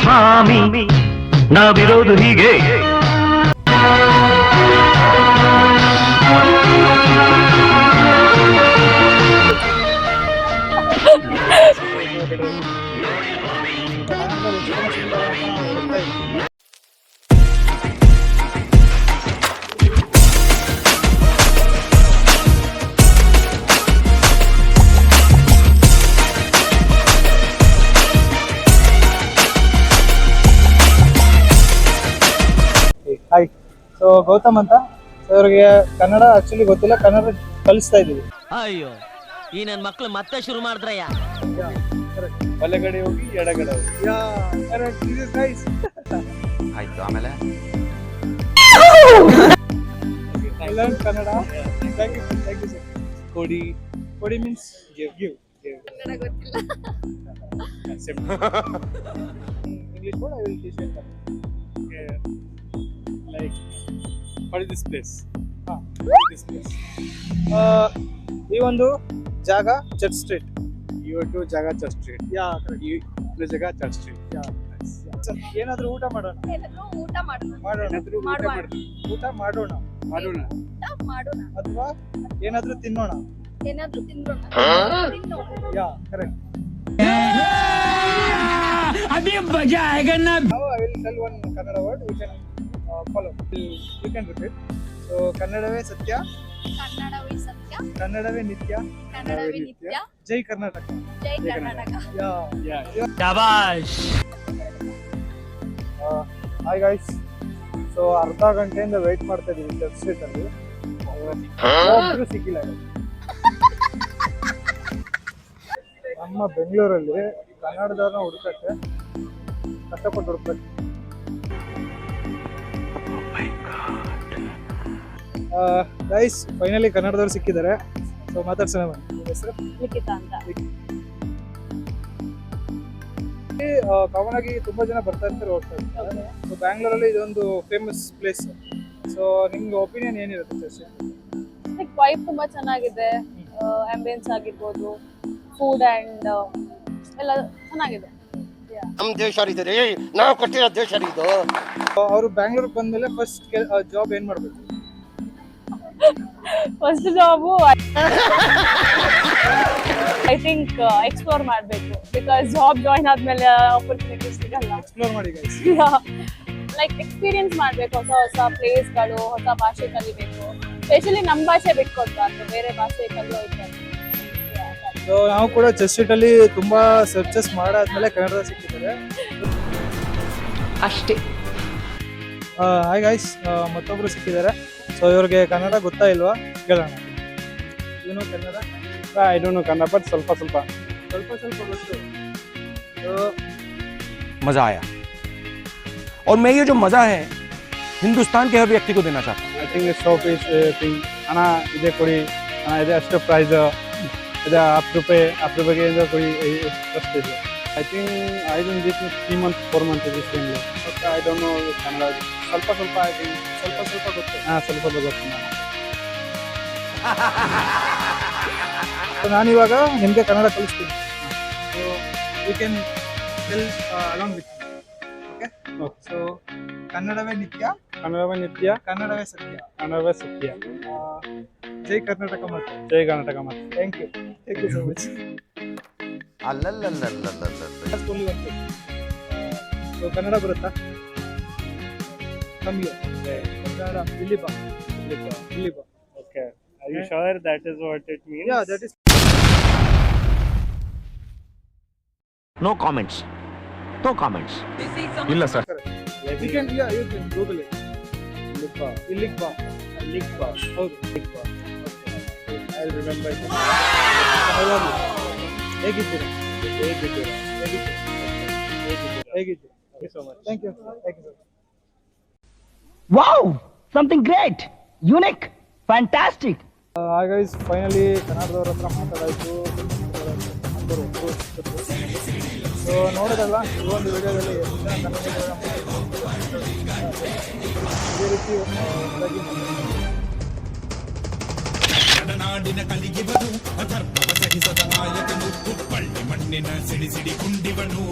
ಸ್ವಾಮಿ ನಾವಿರೋದು ಹೀಗೆ. Hi, so Gautam ಅಂತ. ಸೊ ಇವ್ರಿಗೆ ಕನ್ನಡ ಆಕ್ಚುಲಿ ಗೊತ್ತಿಲ್ಲ, ಕನ್ನಡ ಕಲಿಸ್ತಾ ಇದೀವಿ. ಅಯ್ಯೋ, ಈ ನನ್ನ ಮಕ್ಳು ಮತ್ತೆ ಶುರು ಮಾಡಿದ್ರಯ್ಯ. ಬಲಗಡೆ ಹೋಗಿ ಎಡಗಡೆ ಹೋಗಿ. ಆಯ್ತು, ಆಮೇಲೆ ಕನ್ನಡ. Thank you sir. ಕೊಡಿ ಕೊಡಿ means give give give. English word I will teach you. Like what is this place? What is this place? ಈ ಒಂದು ಜಾಗ ಚರ್ಚ್ ಸ್ಟ್ರೀಟ್. ಇವತ್ತು ಜಾಗ ಚರ್ಚ್ ಸ್ಟ್ರೀಟ್. ಯಾ, ಈ ಜಾಗ ಚರ್ಚ್ ಸ್ಟ್ರೀಟ್. ಯಾ. ಏನಾದ್ರೂ ಊಟ ಮಾಡೋಣ. ಊಟ ಮಾಡೋಣ ಅಥವಾ ಏನಾದ್ರೂ ತಿನ್ನೋಣ. ಯಾ, ಕರೆಕ್ಟ್. ಅದೇ ಮಜಾ ಆएगा ना. Now I will tell one Kannada word. You can follow. You can repeat. So ಕನ್ನಡವೇ ಸತ್ಯ, ಕನ್ನಡವೇ ನಿತ್ಯ, ಜೈ ಕರ್ನಾಟಕ. ಯಾ. ಶಬಾಷ್. ಹಾಯ್ ಗೈಸ್, ಸೊ ಅರ್ಧ ಗಂಟೆಯಿಂದ ವೇಟ್ ಮಾಡ್ತಾ ಇದೀವಿ ಚರ್ಚ್ ಸ್ಟ್ರೀಟ್ ಅಲ್ಲಿ. ಒಬ್ರು ಸಿಕ್ಕಿಲ್ಲ. ನಮ್ಮ ಬೆಂಗಳೂರಲ್ಲಿ ಕನ್ನಡದವ್ರನ್ನ ಹುಡುಕಕ್ಕೆ ಕಷ್ಟಪಟ್ಟು ಹುಡುಕ್ಬೇಕು. ಗೈಸ್, ಫೈನಲಿ ಕನ್ನಡದವ್ರು ಸಿಕ್ಕಿದ್ದಾರೆ. ಸೊ ಮಾತಾಡ್ಸೋಣ. ಹೆಸರು ಲಿಖಿತಾ ಅಂತ. ಕಾಮನ್ ಆಗಿ ತುಂಬಾ ಜನ ಬರ್ತಾ ಇರ್ತಾರೆ, ಹೋಗ್ತಾ ಇರ್ತಾರೆ. ಸೊ ಬ್ಯಾಂಗ್ಳೂರಲ್ಲಿ ಇದೊಂದು ಫೇಮಸ್ ಪ್ಲೇಸ್. ಸೊ ನಿಮ್ಗೆ ಒಪಿನಿಯನ್ ಏನಿರುತ್ತೆ ಚರ್ಚ್? ವೈಬ್ ತುಂಬಾ ಚೆನ್ನಾಗಿದೆ, ಆಂಬಿಯನ್ಸ್ ಆಗಿರ್ಬೋದು, ಫುಡ್ ಅಂಡ್ ಎಲ್ಲ ಚೆನ್ನಾಗಿದೆ. ನಮ್ಮ ದೇಶ ಇದೆ, ನಾವು ಕೊಟ್ಟಿರೋ ದೇಶ ಇದು. ಅವರು ಬ್ಯಾಂಗ್ಳೂರ್ಗೆ ಬಂದ್ಮೇಲೆ ಫಸ್ಟ್ ಜಾಬ್ ಏನ್ ಮಾಡ್ಬೇಕು? First job I think explore ಮಾಡಬೇಕು. ಬಿಕಾಸ್ ಜಾಬ್ ಜಾಯಿನ್ ಆದ್ಮೇಲೆ ಆಪರ್ಚುನಿಟೀಸ್ ಸಿಗಲ್ಲ. ಎಕ್ಸ್ಪ್ಲೋರ್ ಮಾಡಿ ಗೈಸ್. ಲೈಕ್ ಎಕ್ಸ್ಪೀರಿಯನ್ಸ್ ಮಾಡಬೇಕು, ಹೊಸ ಹೊಸ ಪ್ಲೇಸ್ಗಳು, ಹೊಸ ಭಾಷೆ ಕಲಿಬೇಕು. ಸ್ಪೆಷಲಿ ನಮ್ಮ ಭಾಷೆ ಬಿಟ್ಕೊಡ್ಬಾರ್ದು, ಬೇರೆ ಭಾಷೆ ಕಲಿಯೋದು. ಸೊ ನಾವು ಕೂಡ ಚರ್ಚ್ ಸ್ಟ್ರೀಟ್ ಅಲ್ಲಿ ತುಂಬಾ ಸರ್ಚಸ್ ಮಾಡಾದ್ಮೇಲೆ ಕನ್ನಡ ಸಿಕ್ಕಿದ್ದಾರೆ ಅಷ್ಟೇ. ಹಾಯ್ ಗೈಸ್, ಮತ್ತೊಬ್ರು ಸಿಕ್ಕಿದ್ದಾರೆ. ಸೊ ಇವ್ರಿಗೆ ಕನ್ನಡ ಗೊತ್ತಾ ಇಲ್ವಾ ಕೇಳೋಣ. ಏನು Kannada? I don't know Kannada, but ಸ್ವಲ್ಪ ಗೊತ್ತು. मजा आया और मैं ये जो मजा है हिंदुस्तान के हर व्यक्ति को देना चाहता हूँ. I think the shop is thing ಅಣ್ಣ ಇದೆ ಕೊಡಿ, ಅಣ್ಣ ಇದೆ ಅಷ್ಟು ಪ್ರೈಸ್ ಇದೆ, 10 ರೂಪಾಯಿಗೆ ಇಂದ ಕೊಡಿ ಅಷ್ಟು ಇದೆ. I think I don't this 3 months 4 months is same. Okay, I don't know Kannada. ಸ್ವಲ್ಪ I think ಸ್ವಲ್ಪ ಗೊತ್ತು. ಸ್ವಲ್ಪ ಗೊತ್ತು. ನಾನಿವಾಗ ನಿಮಗೆ ಕನ್ನಡ ಕಲಿಸ್ತೀನಿ. So you can tell along with me. Okay. So ಕನ್ನಡವೇ ನಿತ್ಯ, ಕನ್ನಡವೇ ನಿತ್ಯ, ಕನ್ನಡವೇ ಸತ್ಯ, ಕನ್ನಡವೇ ಸತ್ಯ. ಜೈ ಕರ್ನಾಟಕ ಮಾತೆ. ಜೈ ಕರ್ನಾಟಕ ಮಾತೆ. Thank you so much. So Kannada ಬರುತ್ತಾ? ಕಮ್ಮಿ ಕನ್ನಡ. ಇಲ್ಲಿ ಬಾ. Okay. Are you sure that is what it means? Yeah, that is. No comments. ಇಲ್ಲ sir. You can Google it. ಇಲ್ಲಿಗೆ ಬಾ. ಹೌದು. I'll remember it. ಹೇಗಿದ್ದೀರಾ? Thank you so much. Thank you. Wow, something great, unique, fantastic. Hi guys, finally ಕನ್ನಡದವ್ರ ಹತ್ರ ಮಾತಾಡಾಯಿತು. So ನೋಡೋದಲ್ಲ, ಈ ಒಂದು ವಿಡಿಯೋದಲ್ಲಿ ಎಷ್ಟು ಜನ ಕನ್ನಡಿಗರನ್ನ ಇದೇ ರೀತಿ ನಾಡಿನ ಕಲಿಗಿವನು ಅಧರ್ಮವ ಸಹಿಸದ ನಾಯಕನು, ಹುಬ್ಬಳ್ಳಿ ಮಣ್ಣಿನ ಸಿಡಿ ಕುಂಡಿವನು.